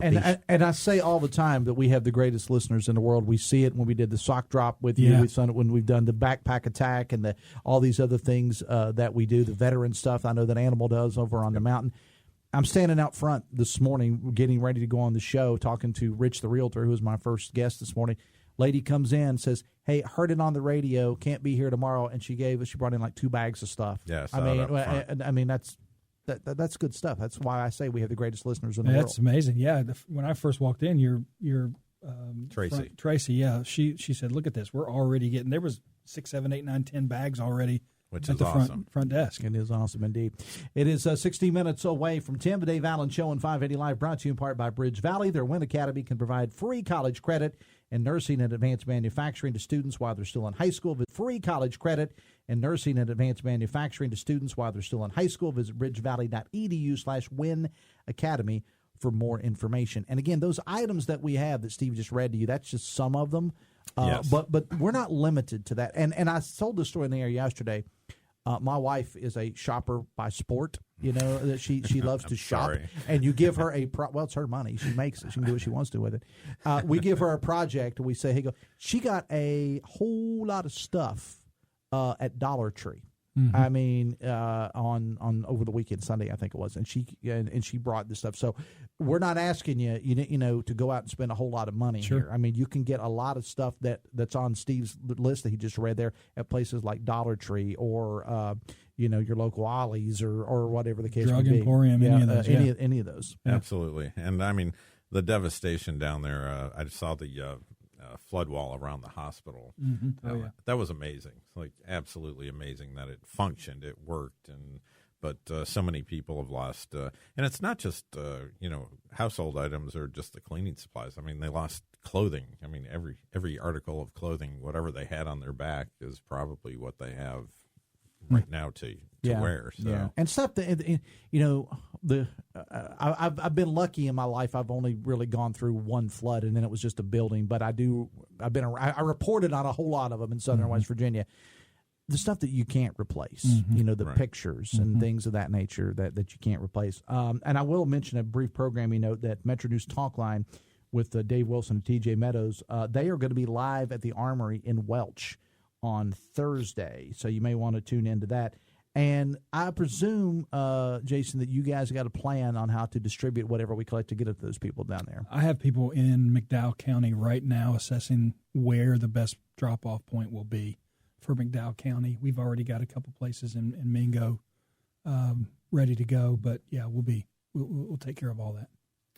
I say all the time that we have the greatest listeners in the world. We see it when we did the sock drop with you. We've done it when we've done the backpack attack and all these other things that we do, the veteran stuff I know that Animal does over on the mountain. I'm standing out front this morning getting ready to go on the show, talking to Rich the Realtor, who was my first guest this morning. Lady comes in, says, "Hey, heard it on the radio, can't be here tomorrow." And she brought in like 2 bags of stuff. Yeah, I mean, that's good stuff. That's why I say we have the greatest listeners in the world. That's amazing. Yeah, when I first walked in, your Tracy, she said, "Look at this. We're already getting." There was 6, 7, 8, 9, 10 bags already. Which at is the awesome. front desk. It is awesome indeed. It is 16 minutes away from 10. The Dave Allen Show on 580 Live, brought to you in part by Bridge Valley. Their Win Academy can provide free college credit in nursing and advanced manufacturing to students while they're still in high school. Free college credit in nursing and advanced manufacturing to students while they're still in high school. Visit bridgevalley.edu/Win Academy for more information. And again, those items that we have that Steve just read to you, that's just some of them. Yes. But we're not limited to that. And I told this story in the air yesterday. My wife is a shopper by sport. That she loves to shop. Sorry. And you give her well, it's her money. She makes it. She can do what she wants to with it. We give her a project, and we say, "Hey, go." She got a whole lot of stuff at Dollar Tree. Mm-hmm. I mean, on over the weekend, Sunday, I think it was, and she brought this stuff. So we're not asking you, to go out and spend a whole lot of money here. I mean, you can get a lot of stuff that's on Steve's list that he just read there at places like Dollar Tree or your local Ollie's or whatever the case Drug may be. Emporium, any of those. Any of those. Yeah. Absolutely. And I mean, the devastation down there. I saw the flood wall around the hospital. Mm-hmm. That was amazing. Like absolutely amazing that it functioned, it worked, and but so many people have lost. And it's not just, household items or just the cleaning supplies. I mean, they lost clothing. I mean, every article of clothing, whatever they had on their back is probably what they have right now to wear. So. Yeah, and stuff that I've been lucky in my life. I've only really gone through one flood, and then it was just a building. But I reported on a whole lot of them in southern West Virginia. The stuff that you can't replace, the pictures and things of that nature that you can't replace. And I will mention a brief programming note that Metro News Talk Line with Dave Wilson and TJ Meadows, they are going to be live at the Armory in Welch on Thursday, so you may want to tune into that. And I presume, Jason, that you guys got a plan on how to distribute whatever we collect to get it to those people down there. I have people in McDowell County right now assessing where the best drop-off point will be for McDowell County. We've already got a couple places in Mingo ready to go, but yeah, we'll take care of all that.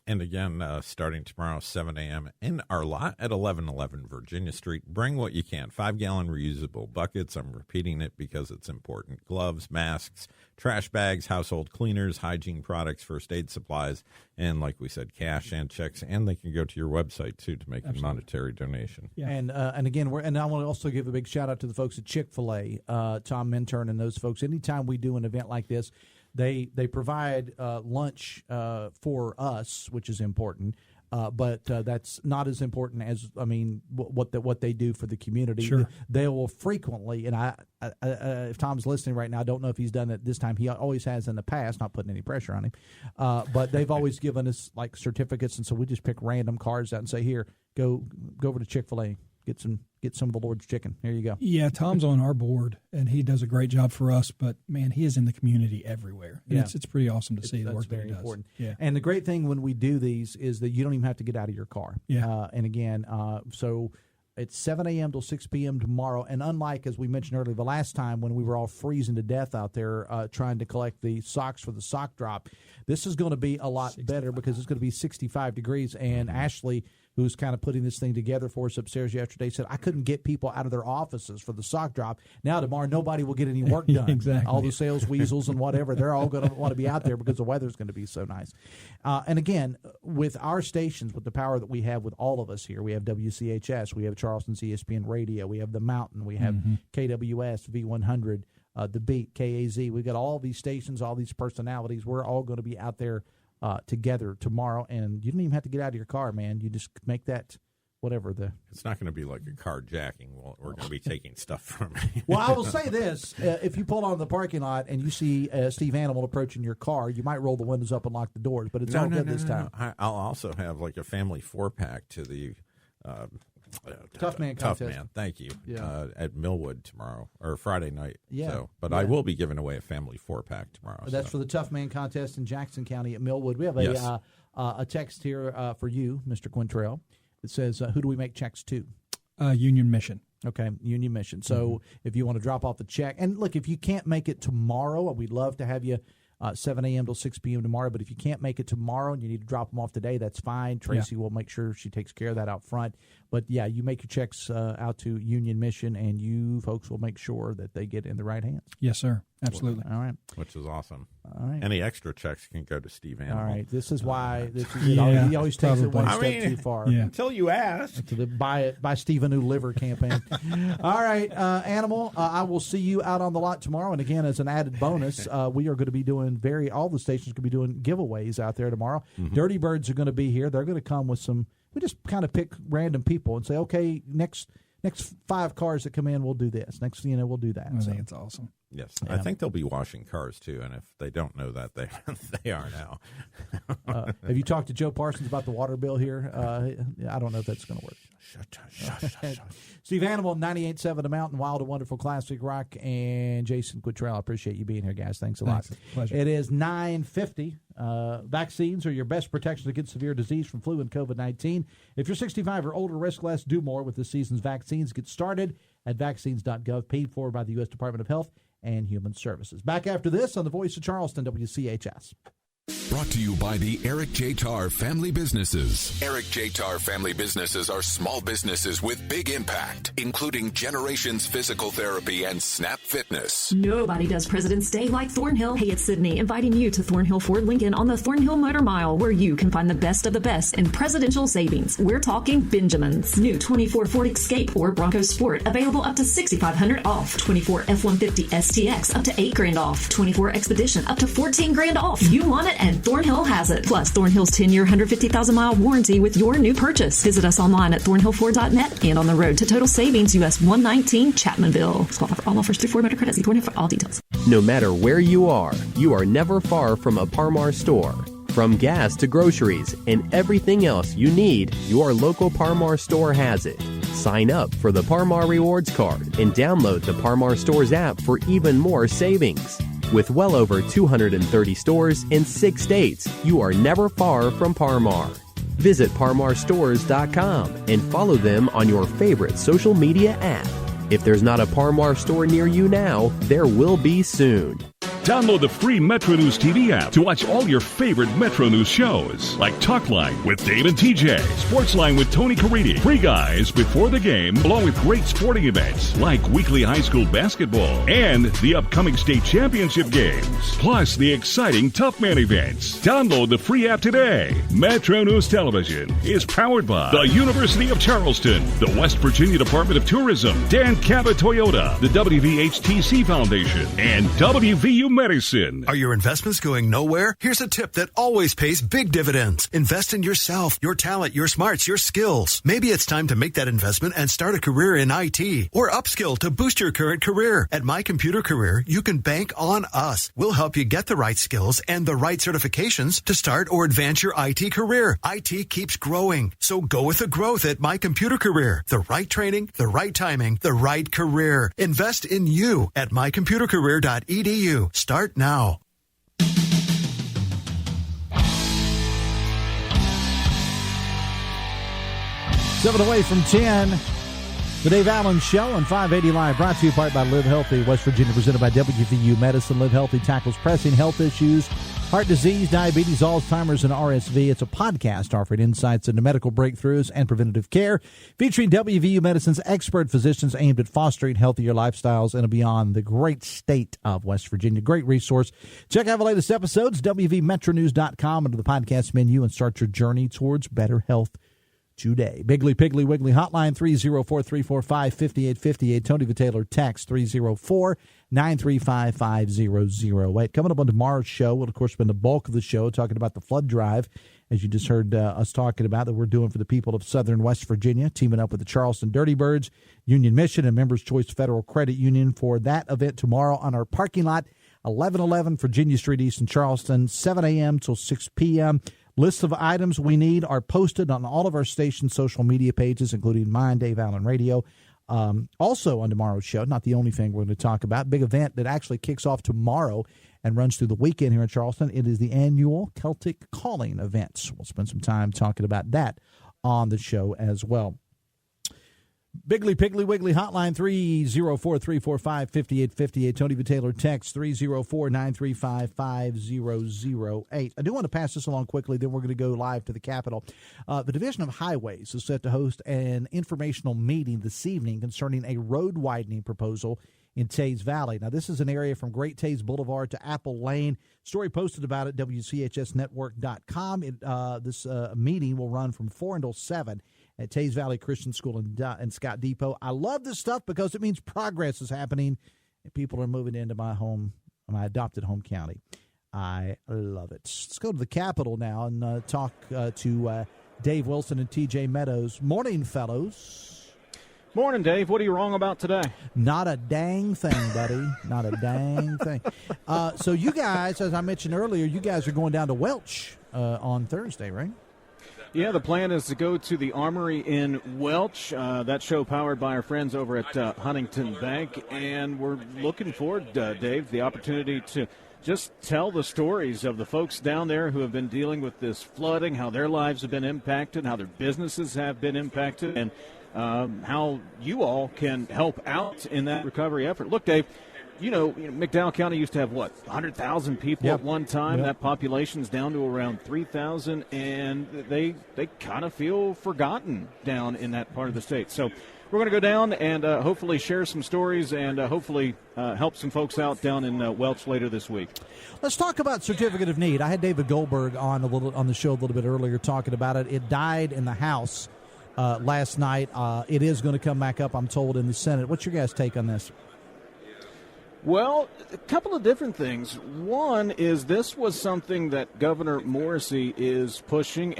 And again, starting tomorrow, 7 a.m. in our lot at 1111 Virginia Street. Bring what you can. 5-gallon reusable buckets. I'm repeating it because it's important. Gloves, masks, trash bags, household cleaners, hygiene products, first aid supplies, and like we said, cash and checks. And they can go to your website, too, to make a monetary donation. Yeah. And again, and I want to also give a big shout-out to the folks at Chick-fil-A, Tom Minturn and those folks. Anytime we do an event like this, They provide lunch for us, which is important, but that's not as important as what they do for the community. Sure. They will frequently, and I if Tom's listening right now, I don't know if he's done it this time. He always has in the past. Not putting any pressure on him, but they've always given us like certificates, and so we just pick random cards out and say, "Here, go over to Chick-fil-A." Get some of the Lord's chicken. Here you go. Yeah, Tom's on our board, and he does a great job for us. But man, he is in the community everywhere. And it's pretty awesome to see the work that he does. Important. Yeah, and the great thing when we do these is that you don't even have to get out of your car. Yeah, and again, so it's 7 a.m. till 6 p.m. tomorrow. And unlike, as we mentioned earlier, the last time when we were all freezing to death out there trying to collect the socks for the sock drop, this is going to be a lot better because it's going to be 65 degrees. And Ashley, who's kind of putting this thing together for us upstairs yesterday, said, I couldn't get people out of their offices for the sock drop. Now tomorrow, nobody will get any work done. Exactly. All the sales weasels and whatever, they're all going to want to be out there because the weather's going to be so nice. And again, with our stations, with the power that we have with all of us here, we have WCHS, we have Charleston's ESPN Radio, we have The Mountain, we have KWS, V100, The Beat, KAZ. We've got all these stations, all these personalities. We're all going to be out there together tomorrow, and you don't even have to get out of your car, man. You just make that whatever the. It's not going to be like a carjacking. We're going to be taking stuff from you. Well, I will say this: if you pull on the parking lot and you see Steve Animal approaching your car, you might roll the windows up and lock the doors, but it's all good this time. I'll also have like a family 4-pack to the. Tough Man contest. Tough Man, thank you. Yeah. At Millwood tomorrow or Friday night. Yeah. So, but I will be giving away a family 4-pack tomorrow. That's for the Tough Man contest in Jackson County at Millwood. We have a text here for you, Mr. Quintrell. It says, "Who do we make checks to?" Union Mission. Okay, Union Mission. So if you want to drop off the check, and look, if you can't make it tomorrow, we'd love to have you 7 a.m. till 6 p.m. tomorrow. But if you can't make it tomorrow and you need to drop them off today, that's fine. Tracy will make sure she takes care of that out front. But, yeah, you make your checks out to Union Mission, and you folks will make sure that they get in the right hands. Yes, sir. Absolutely. All right. Which is awesome. All right. Any extra checks can go to Steve Animal. All right. This is why he always takes it one step too far. Yeah. Until you ask. To the Buy Steve a New Liver campaign. All right, Animal, I will see you out on the lot tomorrow. And again, as an added bonus, we are going to be doing all the stations are going to be doing giveaways out there tomorrow. Dirty Birds are going to be here. They're going to come with we just kind of pick random people and say, okay, next 5 cars that come in, we'll do this. Next, we'll do that. I think it's awesome. Yes, yeah. I think they'll be washing cars too, and if they don't know that, they are now. Have you talked to Joe Parsons about the water bill here? I don't know if that's going to work. Shut. Steve Animal, 98.7 The Mountain, Wild and Wonderful Classic Rock, and Jason Quittrell. I appreciate you being here, guys. Thanks a lot. Pleasure. It is 9:50. Vaccines are your best protection against severe disease from flu and COVID-19. If you're 65 or older, risk less, do more with this season's vaccines. Get started at vaccines.gov, paid for by the U.S. Department of Health and Human Services. Back after this on the Voice of Charleston, WCHS. Brought to you by the Eric J. Tarr Family Businesses. Eric J. Tarr Family Businesses are small businesses with big impact, including Generations Physical Therapy and Snap Fitness. Nobody does President's Day like Thornhill. Hey, it's Sydney, inviting you to Thornhill Ford Lincoln on the Thornhill Motor Mile, where you can find the best of the best in presidential savings. We're talking Benjamins. New 24 Ford Escape or Bronco Sport, available up to $6,500 off. 24 F-150 STX, up to $8,000 off. 24 Expedition, up to $14,000 off. You want it, and Thornhill has it. Plus, Thornhill's 10-year, 150,000-mile warranty with your new purchase. Visit us online at thornhillford.net and on the road to total savings, US 119 Chapmanville. Qualify for all offers through Ford Motor Credit. See Thornhill for all details. No matter where you are never far from a Parmar store. From gas to groceries and everything else you need, your local Parmar store has it. Sign up for the Parmar Rewards Card and download the Parmar Stores app for even more savings. With well over 230 stores in 6 states, you are never far from Parmar. Visit parmarstores.com and follow them on your favorite social media app. If there's not a Parmar store near you now, there will be soon. Download the free Metro News TV app to watch all your favorite Metro News shows, like Talkline with Dave and TJ, Sportsline with Tony Caridi, Free Guys Before the Game, along with great sporting events like weekly high school basketball and the upcoming state championship games, plus the exciting Tough Man events. Download the free app today. Metro News Television is powered by the University of Charleston, the West Virginia Department of Tourism, Dan Cabot Toyota, the WVHTC Foundation, and WVU Medicine. Are your investments going nowhere? Here's a tip that always pays big dividends. Invest in yourself, your talent, your smarts, your skills. Maybe it's time to make that investment and start a career in IT or upskill to boost your current career. At My Computer Career, you can bank on us. We'll help you get the right skills and the right certifications to start or advance your IT career. IT keeps growing, so go with the growth at My Computer Career. The right training, the right timing, the right career. Invest in you at mycomputercareer.edu. Start now. 7 away from 10. The Dave Allen Show on 580 Live, brought to you part by Live Healthy, West Virginia, presented by WVU Medicine. Live Healthy tackles pressing health issues, heart disease, diabetes, Alzheimer's, and RSV. It's a podcast offering insights into medical breakthroughs and preventative care, featuring WVU Medicine's expert physicians aimed at fostering healthier lifestyles and beyond the great state of West Virginia. Great resource. Check out the latest episodes, WVMetronews.com, under the podcast menu, and start your journey towards better health today. Biggly Piggly Wiggly hotline 304-345-5858. Tony Vitaylor text 304-935-5008. Coming up on tomorrow's show will, of course, spend the bulk of the show talking about the flood drive, as you just heard us talking about, that we're doing for the people of southern West Virginia, teaming up with the Charleston Dirty Birds, Union Mission, and Members Choice Federal Credit Union for that event tomorrow on our parking lot, 1111 Virginia Street East in Charleston, 7 a.m. till 6 p.m. Lists of items we need are posted on all of our station social media pages, including mine, Dave Allen Radio. Also on tomorrow's show, not the only thing we're going to talk about, big event that actually kicks off tomorrow and runs through the weekend here in Charleston. It is the annual Celtic Calling event. We'll spend some time talking about that on the show as well. Biggly Piggly Wiggly hotline 304-345-5858. Tony Vitaylor text 304-935-5008. I do want to pass this along quickly, then we're going to go live to the Capitol. The Division of Highways is set to host an informational meeting this evening concerning a road widening proposal in Tays Valley. Now, this is an area from Great Tays Boulevard to Apple Lane. Story posted about it at WCHSnetwork.com. This meeting will run from 4 until 7 at Tays Valley Christian School in Scott Depot. I love this stuff because it means progress is happening and people are moving into my adopted home county. I love it. Let's go to the Capitol now and talk to Dave Wilson and TJ Meadows. Morning, fellows. Morning, Dave. What are you wrong about today? Not a dang thing, buddy. Not a dang thing. So you guys, as I mentioned earlier, you guys are going down to Welch on Thursday, right? Yeah, the plan is to go to the Armory in Welch. That show powered by our friends over at Huntington Bank. And we're looking forward, Dave, the opportunity to just tell the stories of the folks down there who have been dealing with this flooding, how their lives have been impacted, how their businesses have been impacted, and how you all can help out in that recovery effort. Look, Dave, McDowell County used to have, 100,000 people at one time. Yep. That population's down to around 3,000, and they kind of feel forgotten down in that part of the state. So we're going to go down and hopefully share some stories and hopefully help some folks out down in Welch later this week. Let's talk about Certificate of Need. I had David Goldberg on the show a little bit earlier talking about it. It died in the House last night. It is going to come back up, I'm told, in the Senate. What's your guys' take on this? Well, a couple of different things. One is this was something that Governor Morrissey is pushing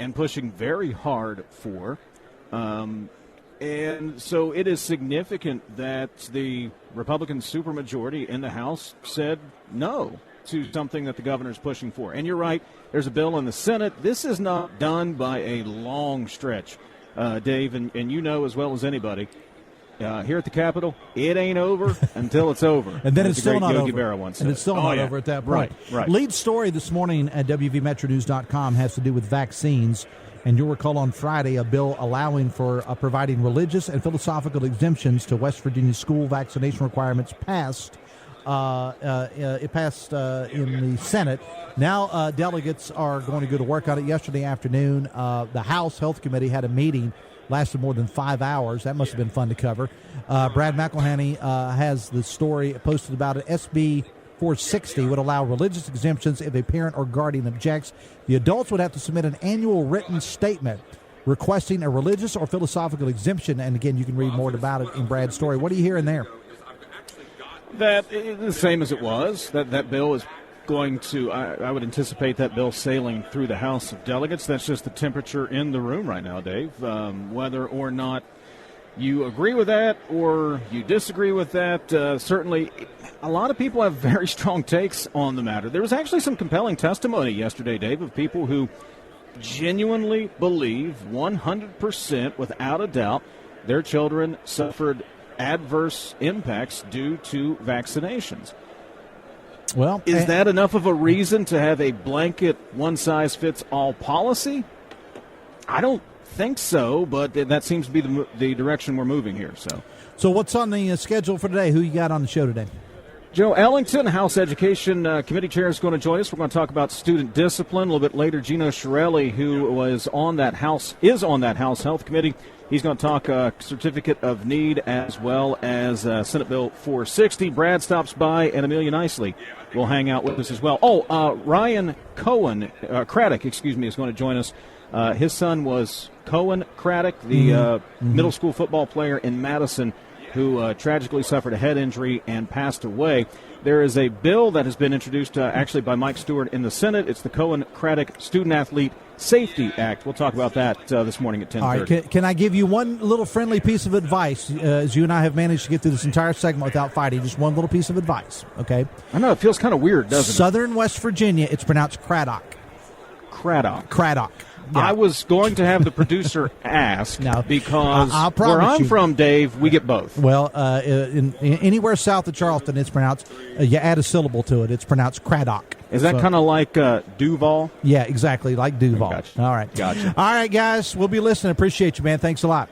very hard for. And so it is significant that the Republican supermajority in the House said no to something that the governor is pushing for. And you're right, there's a bill in the Senate. This is not done by a long stretch, Dave, and you know as well as anybody. Here at the Capitol, it ain't over until it's over. And then it's still not Yogi over. Berra once And said. it's still not over at that point. Right. Lead story this morning at WVMetroNews.com has to do with vaccines. And you'll recall on Friday a bill allowing for providing religious and philosophical exemptions to West Virginia school vaccination requirements passed. It passed in the Senate. Now delegates are going to go to work on it. Yesterday afternoon, the House Health Committee had a meeting. Lasted more than 5 hours. That must have been fun to cover. Brad McElhaney has the story posted about it. SB 460 would allow religious exemptions if a parent or guardian objects. The adults would have to submit an annual written statement requesting a religious or philosophical exemption. And again, you can read more about it in Brad's story. What are you hearing there? That is the same as it was. That bill is going to, I would anticipate that bill sailing through the House of Delegates. That's just the temperature in the room right now, Dave. Whether or not you agree with that or you disagree with that, certainly a lot of people have very strong takes on the matter. There was actually some compelling testimony yesterday, Dave, of people who genuinely believe 100% without a doubt their children suffered adverse impacts due to vaccinations. Well, is that enough of a reason to have a blanket one-size-fits-all policy? I don't think so, but that seems to be the direction we're moving here. So what's on the schedule for today? Who you got on the show today? Joe Ellington, House Education Committee Chair, is going to join us. We're going to talk about student discipline. A little bit later, Gino Shirelli, who is on that House Health Committee. He's going to talk Certificate of Need as well as Senate Bill 460. Brad stops by, and Amelia Nicely will hang out with us as well. Ryan Craddock, is going to join us. His son was Cohen Craddock, the middle school football player in Madison, who tragically suffered a head injury and passed away. There is a bill that has been introduced actually by Mike Stewart in the Senate. It's the Cohen-Craddock Student-Athlete Safety Act. We'll talk about that this morning at 10:30. All right, can I give you one little friendly piece of advice as you and I have managed to get through this entire segment without fighting? Just one little piece of advice, okay? I know, it feels kind of weird, doesn't it? Southern West Virginia, it's pronounced Craddock. Craddock. Yeah. I was going to have the producer ask because where I'm you. from, Dave, we get both. Well, in anywhere south of Charleston, it's pronounced, you add a syllable to it, it's pronounced Craddock. Is that kind of like Duval? Yeah, exactly, like Duval. Gotcha. All right. Gotcha. All right, guys, we'll be listening. Appreciate you, man. Thanks a lot.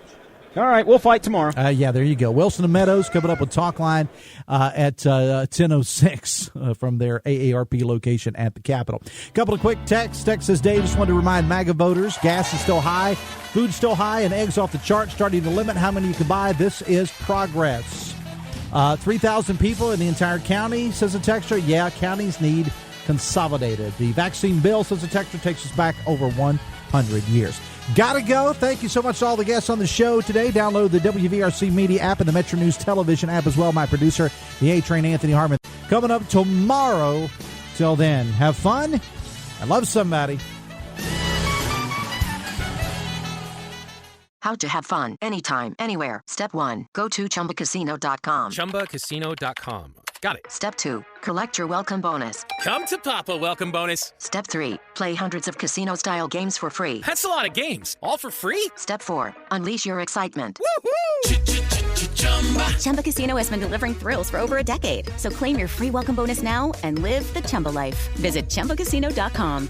All right, we'll fight tomorrow. Yeah, there you go. Wilson and Meadows coming up with Talk Line at 10:06 from their AARP location at the Capitol. Couple of quick texts. Text says, Dave, just wanted to remind MAGA voters, gas is still high, food's still high, and eggs off the chart, starting to limit how many you can buy. This is progress. 3,000 people in the entire county, says a texter. Yeah, counties need consolidated. The vaccine bill, says a texter, takes us back over 100 years. Gotta go. Thank you so much to all the guests on the show today. Download the WVRC Media app and the Metro News Television app as well. My producer, the A-Train, Anthony Harmon. Coming up tomorrow. Till then, have fun and love somebody. How to have fun anytime, anywhere. Step 1. Go to ChumbaCasino.com. ChumbaCasino.com. Got it. Step 2. Collect your welcome bonus. Come to Papa welcome bonus. Step 3. Play hundreds of casino-style games for free. That's a lot of games. All for free? Step 4. Unleash your excitement. Chumba Casino has been delivering thrills for over a decade. So claim your free welcome bonus now and live the Chumba life. Visit ChumbaCasino.com.